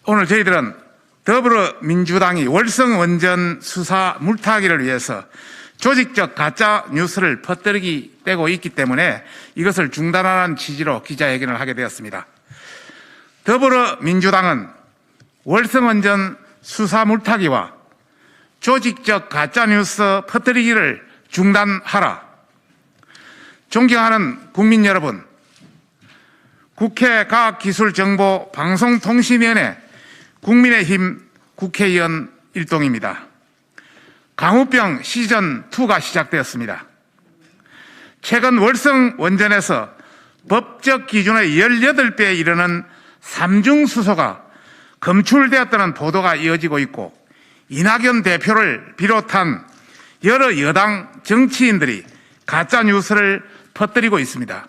오늘 저희들은 더불어민주당이 월성 원전 수사 물타기를 위해서 조직적 가짜 뉴스를 퍼뜨리고 있기 때문에 이것을 중단하라는 취지로 기자회견을 하게 되었습니다. 더불어민주당은 월성 원전 수사 물타기와 조직적 가짜 뉴스 퍼뜨리기를 중단하라. 존경하는 국민 여러분, 국회 과학기술정보방송통신위원회 국민의힘 국회의원 일동입니다. 강우병 시즌2가 시작되었습니다. 최근 월성 원전에서 법적 기준의 18배에 이르는 삼중수소가 검출되었다는 보도가 이어지고 있고, 이낙연 대표를 비롯한 여러 여당 정치인들이 가짜뉴스를 퍼뜨리고 있습니다.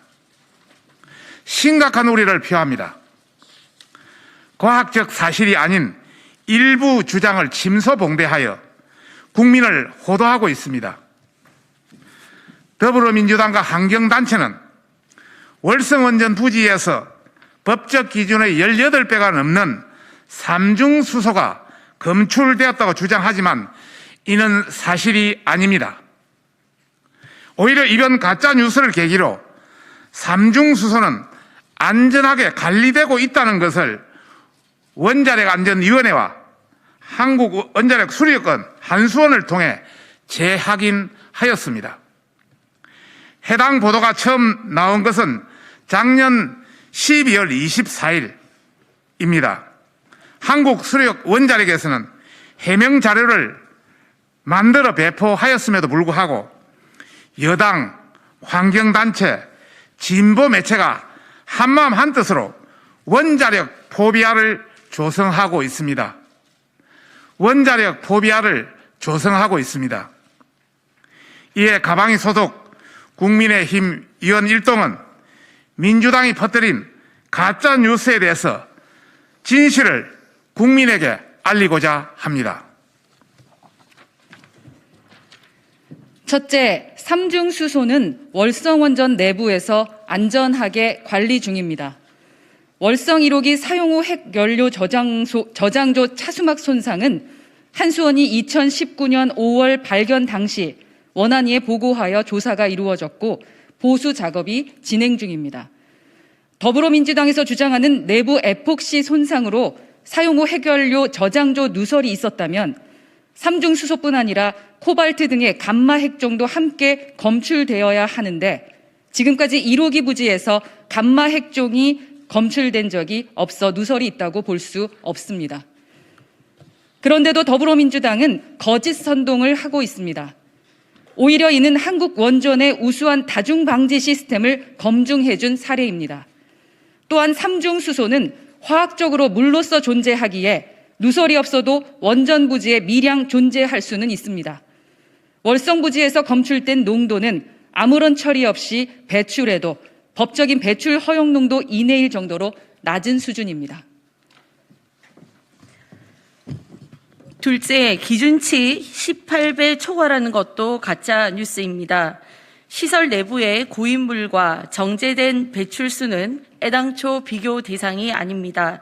심각한 우려를 표합니다. 과학적 사실이 아닌 일부 주장을 침소봉대하여 국민을 호도하고 있습니다. 더불어민주당과 환경단체는 월성원전 부지에서 법적 기준의 18배가 넘는 삼중수소가 검출되었다고 주장하지만 이는 사실이 아닙니다. 오히려 이번 가짜뉴스를 계기로 삼중수소는 안전하게 관리되고 있다는 것을 원자력안전위원회와 한국원자력수리권 한수원을 통해 재확인하였습니다. 해당 보도가 처음 나온 것은 작년 12월 24일입니다. 한국수력원자력에서는 해명 자료를 만들어 배포하였음에도 불구하고 여당, 환경단체, 진보 매체가 한마음 한뜻으로 원자력 포비아를 조성하고 있습니다. 원자력 포비아를 조성하고 있습니다. 이에 가방위 소속 국민의힘 의원 일동은 민주당이 퍼뜨린 가짜 뉴스에 대해서 진실을 국민에게 알리고자 합니다. 첫째, 삼중수소는 월성원전 내부에서 안전하게 관리 중입니다. 월성 1호기 사용 후 핵연료 저장조 차수막 손상은 한수원이 2019년 5월 발견 당시 원안위에 보고하여 조사가 이루어졌고 보수 작업이 진행 중입니다. 더불어민주당에서 주장하는 내부 에폭시 손상으로 사용 후 핵연료 저장조 누설이 있었다면 삼중수소뿐 아니라 코발트 등의 감마 핵종도 함께 검출되어야 하는데 지금까지 1호기 부지에서 감마 핵종이 검출된 적이 없어 누설이 있다고 볼 수 없습니다. 그런데도 더불어민주당은 거짓 선동을 하고 있습니다. 오히려 이는 한국 원전의 우수한 다중방지 시스템을 검증해준 사례입니다. 또한 삼중수소는 화학적으로 물로서 존재하기에 누설이 없어도 원전 부지에 미량 존재할 수는 있습니다. 월성 부지에서 검출된 농도는 아무런 처리 없이 배출해도 법적인 배출 허용 농도 이내일 정도로 낮은 수준입니다. 둘째, 기준치 18배 초과라는 것도 가짜 뉴스입니다. 시설 내부의 고인물과 정제된 배출수는 애당초 비교 대상이 아닙니다.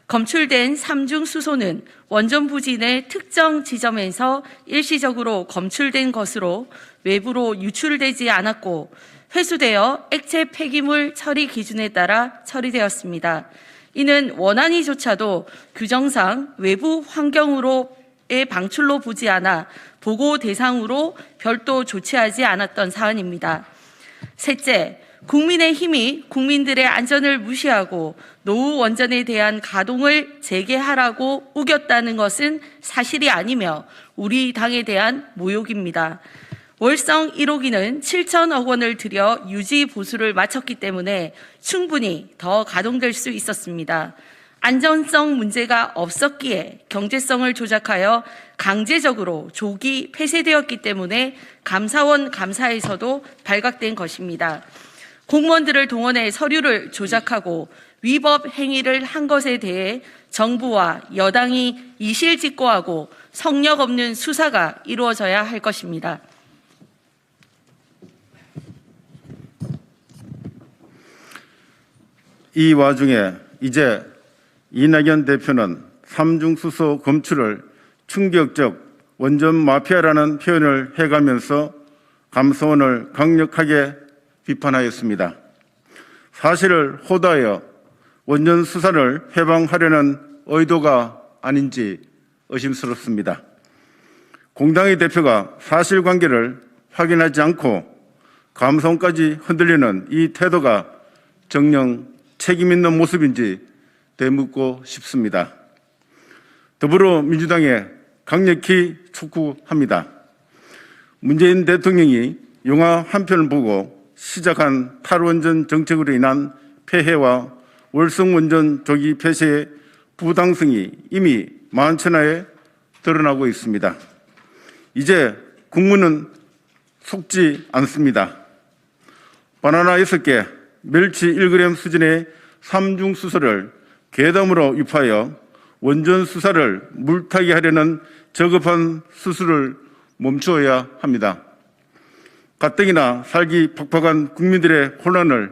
검출된 삼중수소는 원전 부지 내 특정 지점에서 일시적으로 검출된 것으로 외부로 유출되지 않았고 회수되어 액체 폐기물 처리 기준에 따라 처리되었습니다. 이는 원안위조차도 규정상 외부 환경으로의 방출로 보지 않아 보고 대상으로 별도 조치하지 않았던 사안입니다. 셋째, 국민의힘이 국민들의 안전을 무시하고 노후 원전에 대한 가동을 재개하라고 우겼다는 것은 사실이 아니며 우리 당에 대한 모욕입니다. 월성 1호기는 7천억 원을 들여 유지 보수를 마쳤기 때문에 충분히 더 가동될 수 있었습니다. 안전성 문제가 없었기에 경제성을 조작하여 강제적으로 조기 폐쇄되었기 때문에 감사원 감사에서도 발각된 것입니다. 공무원들을 동원해 서류를 조작하고 위법 행위를 한 것에 대해 정부와 여당이 이실직고하고 성역 없는 수사가 이루어져야 할 것입니다. 이 와중에 이제 이낙연 대표는 삼중수소 검출을 충격적 원전 마피아라는 표현을 해가면서 감사원을 강력하게 비판하였습니다. 사실을 호도하여 원전 수사를 해방하려는 의도가 아닌지 의심스럽습니다. 공당의 대표가 사실관계를 확인하지 않고 감사원까지 흔들리는 이 태도가 정녕 책임있는 모습인지 되묻고 싶습니다. 더불어민주당에 강력히 촉구합니다. 문재인 대통령이 영화 한 편을 보고 시작한 탈원전 정책으로 인한 폐해와 월성원전 조기 폐쇄의 부당성이 이미 만천하에 드러나고 있습니다. 이제 국민은 속지 않습니다. 바나나 6개, 멸치 1g 수준의 삼중수소를 괴담으로 유포하여 원전 수사를 물타기 하려는 저급한 수술을 멈추어야 합니다. 가뜩이나 살기 팍팍한 국민들의 혼란을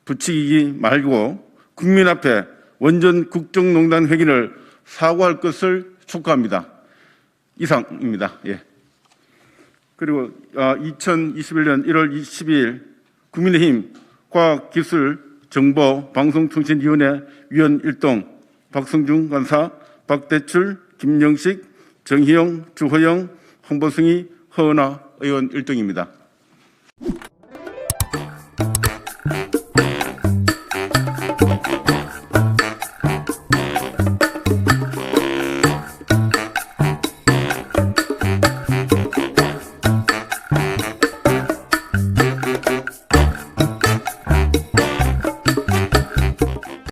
부추기지 말고 국민 앞에 원전 국정농단 회기를 사과할 것을 촉구합니다. 이상입니다. 예. 그리고 2021년 1월 22일 국민의힘 과학기술정보방송통신위원회 위원 1동 박성중 간사, 박대출, 김영식, 정희영, 주호영, 홍보승희, 허은하 의원 1등입니다.